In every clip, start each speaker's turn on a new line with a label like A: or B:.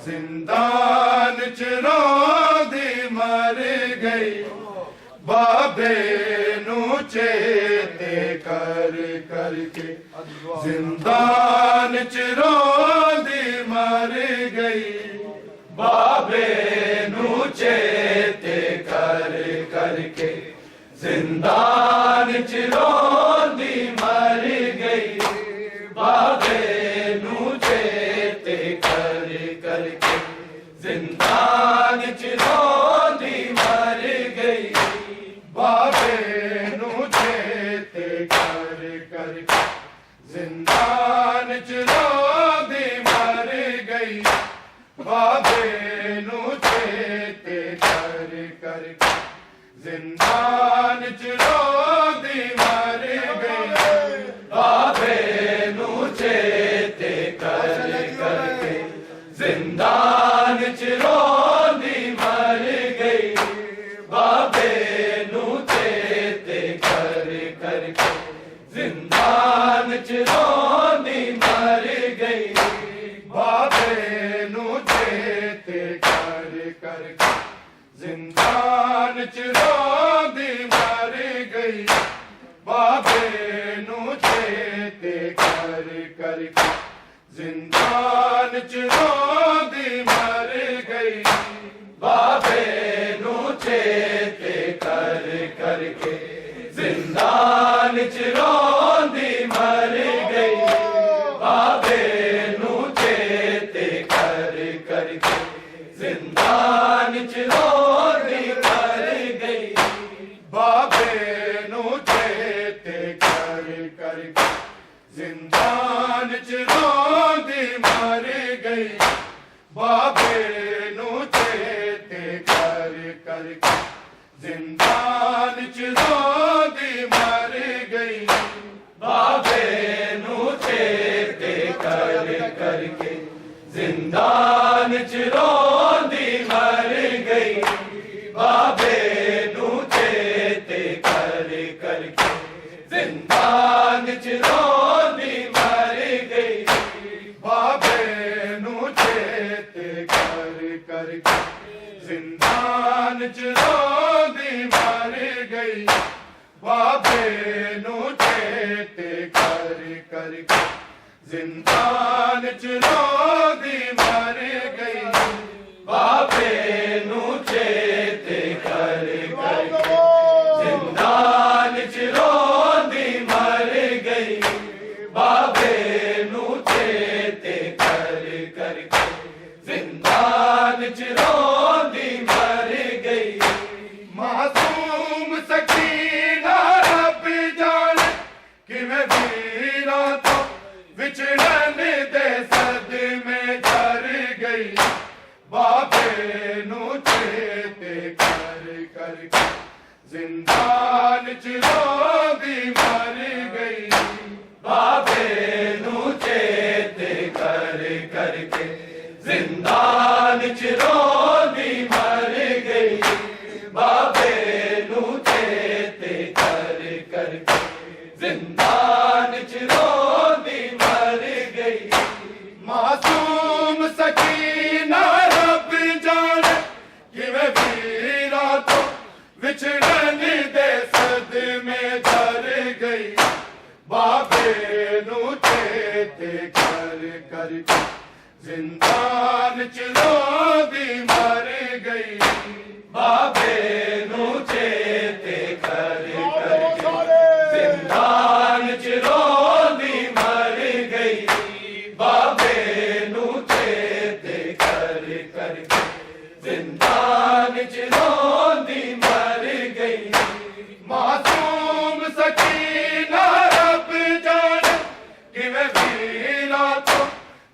A: जिंदान च रोंदी मर गई बाबे नू चेते कर करके जिंदान च रोंदी मर गई बाबे नू चेते कर करके जिंदान च रोंदी मर गई बाबे नू चेते कर करके जिंदान च रोंदी मर गई बाबे नू चेते कर करके जिंदान च रोंदी मर गई बाबे नू चेते कर करके जिंदान च रोंदी मर गई बाबे नू चेते कर करके जिंदान च रोंदी मर गई बाबे नू चेते कर करके जिंदान च रोंदी मर गई बाबे नू चेते कर करके जिंदान च रोंदी मर गई बाबे नू चेते कर करके जिंदान च रोंदी मर गई बाबे नू चेते कर करके जिंदान च रोंदी मर गई बाबे नू चेते कर करके जिंदान च रोंदी मर गई बाबे नू चेते कर करके जिंदान च रोंदी मर गई बाबे नू चेते कर करके जिंदान च रोंदी मर गई बाबे नू चेते कर करके जिंदान च रोंदी मर गई बाबे नू चेते कर करके जिंदान च रोंदी मर गई बाबे नू चेते कर करके जिंदान च रोंदी मर गई बाबे नू चेते कर करके जिंदान च रोंदी मर गई बाबे नू चेते कर करके जिंदान च रोंदी मर गई बाबे नू चेते कर करके जिंदान च रोंदी मर गई मासूम सकीना रब जाने किवें वीरां तो विछड़न दे सदमे कर गई बाबे नू चेते कर करके जिंदान च रोंदी मर गई बाबे नू चेते कर करके जिंदान च रोंदी मर गई बाबे नू चेते कर करके जिंदान च रोंदी मर गई मासूम सकीना रब जाने किवें वीरां तो विछड़न दे सदमे कर गई बाबे नू चेते कर करके जिंदान च रोंदी मर गई बाबे नू चेते कर करके जिंदान च रोंदी मर गई बाबे नू चेते कर करके जिंदान च रोंदी मर गई मासूम सकीना रब जाने किवें वीरां तो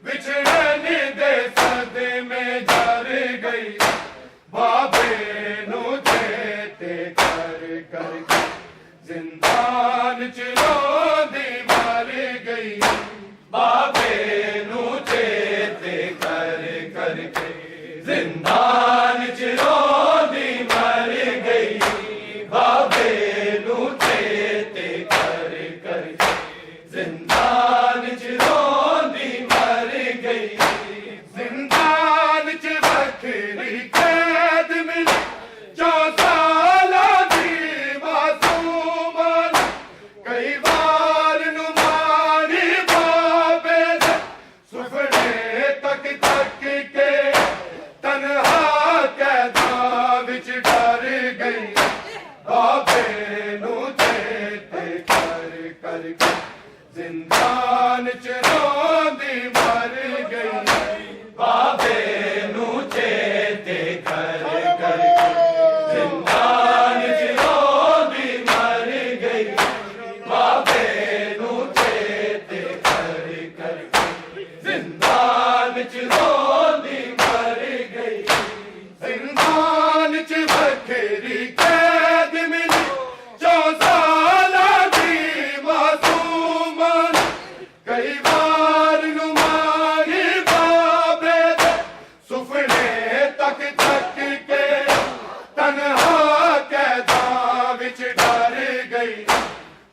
A: विछड़न दे सदमे जर गई बाबे नू चेते कर करके जिंदान च रोंदी मर गई बाबे नू चेते कर करके जिंदान च रोंदी मर गई बाबे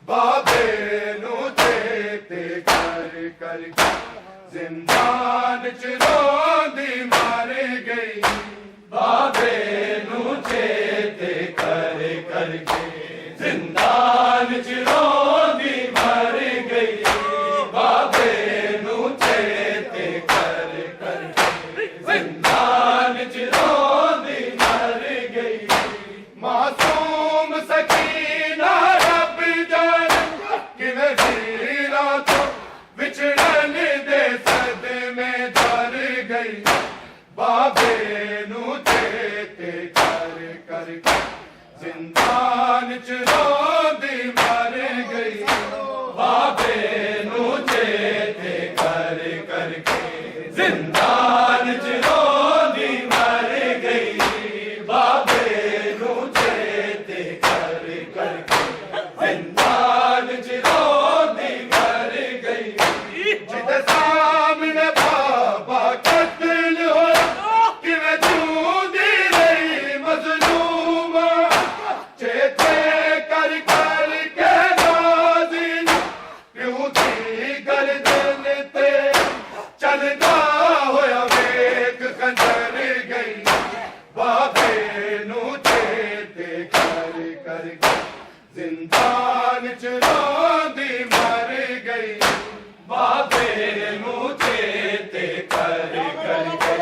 A: बाबे नू चेते कर करके जिंदान च रोंदी मर गई बाबे नू चेते कर करके जिंदान च रोंदी मर गई बाबे नू चेते कर करके जिंदान च रोंदी मर गई मासूम सकीना रब जाने किवें वीरा तो विछड़न दे सदमे दर गई बाबे नू चेते कर करके जिंदान च रोंदी मर गई बाबे नू चेते कर करके जिंदान च रोंदी मर गई बाबे नू चेते कर करके जिंदान च रोंदी मर गई जिदे सामने बाबा कत्ल होया किवें जूंदी रही मज़लूमा चेते कर करके नाज़िन प्यू दी गर्दन ते चलदा होया वेख खंजर गई बाबे नू चेते कर करके जिंदान च रोंदी मर गई बाबे नू चेते कर करके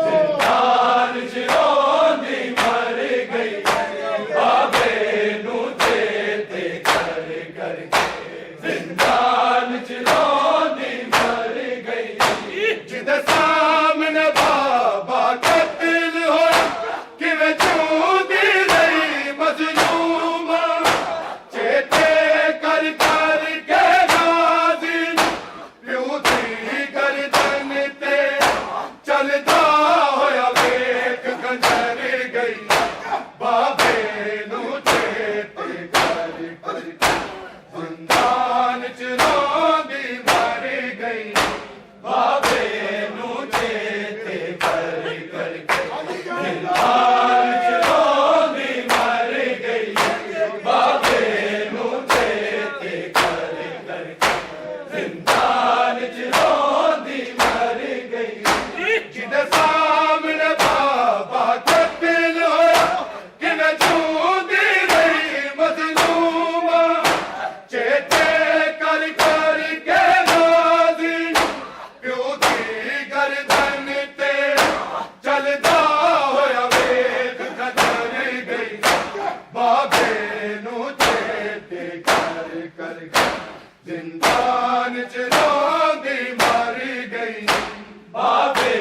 A: जिंदान च रोंदी मर गई बाबे नू चेते कर करके जिंदान च रोंदी मर गई जिदे सामने बाबा कत्ल होया किवें जूंदी रही मज़लूमा चेते कर करके नाज़िन प्यू दी गर्दन ते चलदा होया वेख खंजर गई बाबे नू चेते कर करके जिंदान च रोंदी मर गई बाबे नू चेते कर करके जिंदान च रोंदी मर गई बाबे नू चेते कर करके जिंदान च रोंदी मर गई जिदे सामने बाबा कत्ल होया किवें जूंदी रही मज़लूमा चेते कर करके नाज़िन प्यू दी गर्दन ते चलदा होया वेख खंजर गई बाबे नू चेते कर करके जिंदान च रोंदी मर गई बाबे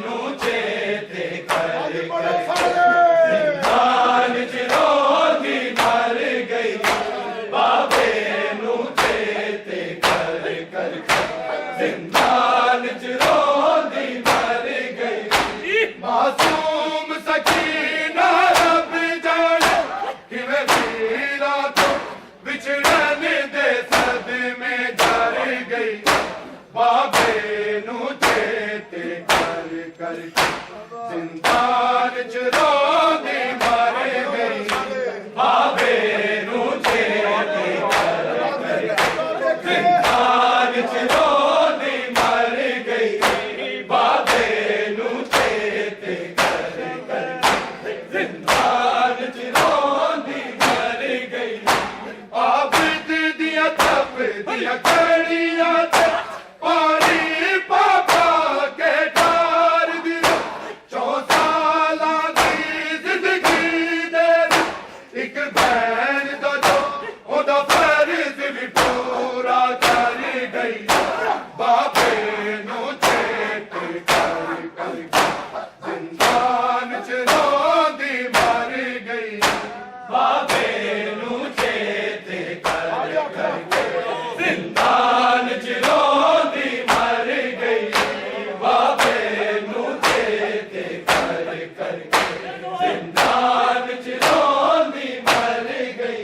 A: नू चेते कर करके जिंदान च रोंदी मर गई बाबे नू चेते कर करके जिंदान च रोंदी मर गई मासूम सकीना रब जाने किवें वीरा तो विछड़न दे सदमे दर गई बाबे नू चेते कर करके जिंदान च रोंदी मर गई बाबे नू चेते कर करके जिंदान च रोंदी मर गई बाबे नू चेते कर करके जिंदान च रोंदी मर गई आबिद दिया तप दिया कड़िया ते पानी पापा के ठार दिया 4 साला दी जिंदगी दे एक बहन दा जो ओदा फर्ज भी पूरा कर गई बाबे नू चेते कर करके जिंदान च रोंदी मर गई बाबे नू चेते कर करके जिंदान च रोंदी मर गई बाबे नू चेते कर करके जिंदान च रोंदी मर गई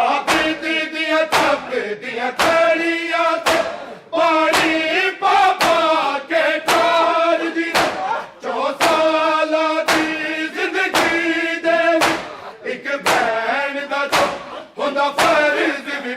A: आबिद दिया तप दिया कड़िया ते पानी पापा के ठार दिया 4 साला दी जिंदगी दे एक बहन दा जो होंदा फर्ज भी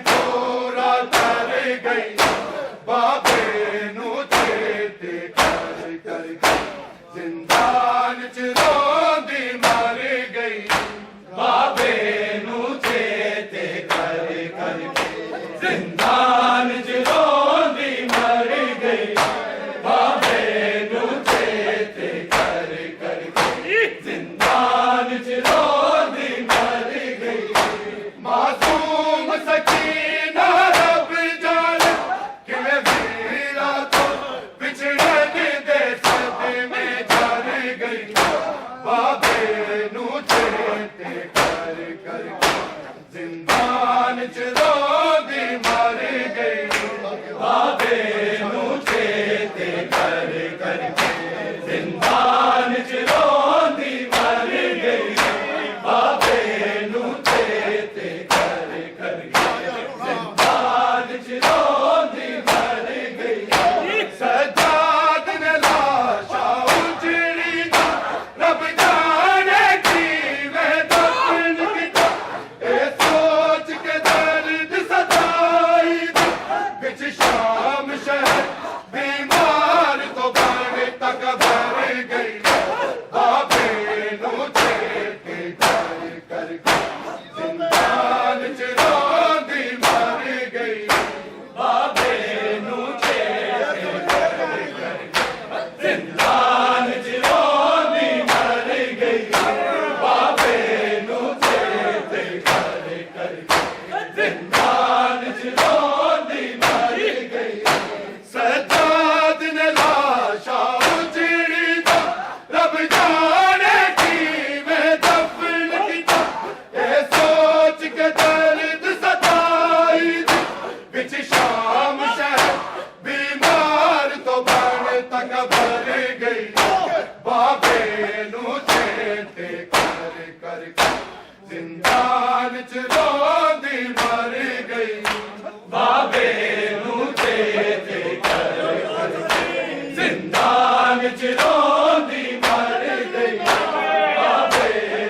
A: जिंदान च रोंदी मर गई बाबे नू चेते कर करके जिंदान च रोंदी मर गई बाबे नू चेते कर करके जिंदान च रोंदी मर गई सजाद ने लाशा उजड़ी रब जाने की मैं दफन किता ए सोच के दर्द सताई बिच शाम शहर बीमार तो बन तक भर गई बाबे नू चेते कर करके जिंदान च रोंदी मर गई बाबे नू चेते कर करके जिंदान च रोंदी मर गई बाबे नू चेते कर करके जिंदान च रोंदी मर गई सजाद ने लाशा उजड़ी रब जाने की मैं दफन किता ए सोच के दर्द सताई बिच शाम शहर बीमार तो बन तक भर गई बाबे नू चेते कर करके जिंदान च रोंदी मर गई बाबे नू चेते कर करके जिंदान च रोंदी मर गई बाबे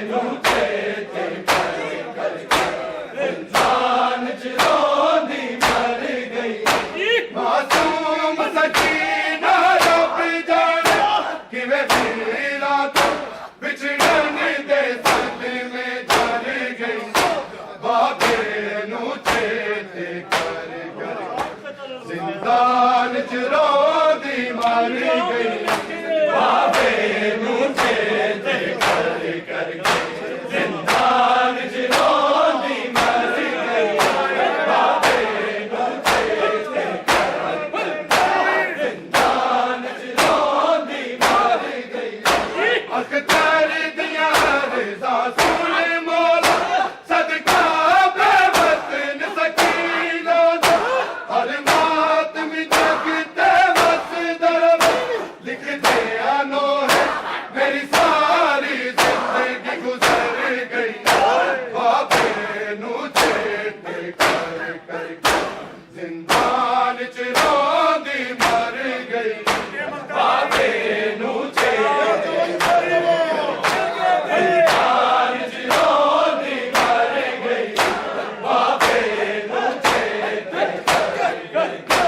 A: नू चेते कर करके जिंदान च रोंदी मर गई मासूम सकीना रब जाने किवें पीड़ा तो बिछड़न दे सदमे जल गई बाबे नू चेते कर करके जिंदान च रोंदी मर गई बाबे नू चेते कर करके जिंदान च रोंदी मर गई बाबे नू चेते कर करके जिंदान च रोंदी मर गई अख्तर दिया रज़ा सुन मौला सदका बेवतन सकीना हर मातम जगते बस दरब लिख दे आनो है मेरी सारी जिंदगी गुजर गई बाबे नू चेते कर करके जिंदान च रोंदी मर गई बाबे नू चेते कर करके जिंदान च रोंदी मर गई बाबे नू चेते कर करके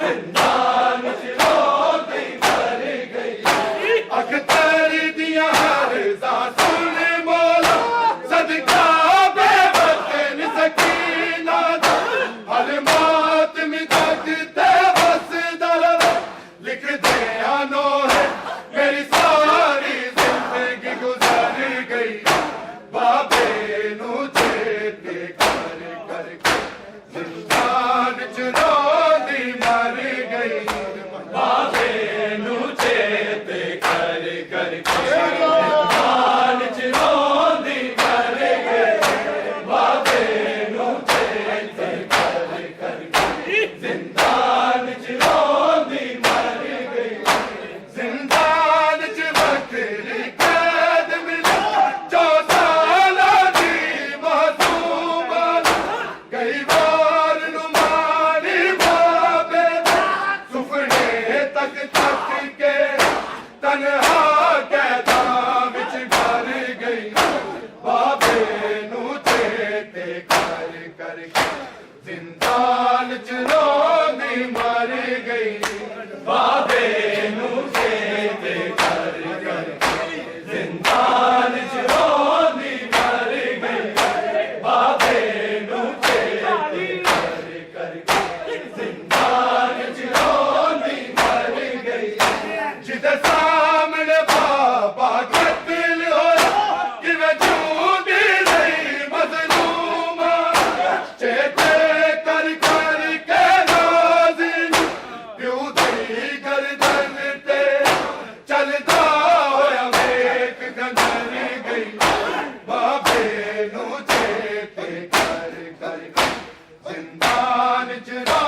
A: जिंदान च रोंदी मर गई अख्तर दिया रज़ा सुन मौला सदका बेवतन सकीना हर मातम जगते बस दरब लिख दे आनो है मेरी सारी जिंदगी गुजर गई बाबे नू चेते कर करके जिंदान च रोंदी मर गई बाबे नू चेते कर करके जिंदान च रोंदी मर गई बाबे नू चेते कर करके जिंदान च रोंदी मर गई जिंदान च बकरी कैद मिली 4 साल दी मासूम कई बार नू मारी बाबे सुफने तक के तन्हा कैदा विच भर गई बाबे नू चेते कर करके जिंदान च रोंदी मर गई बाबे नू चेते कर करके जिंदान च रोंदी मर गई बाबे नू चेते कर करके जिंदान च रोंदी मर गई जिदे सामने बाबा कत्ल होया किवें जूंदी रही मज़लूमा चेते कर जिंदान च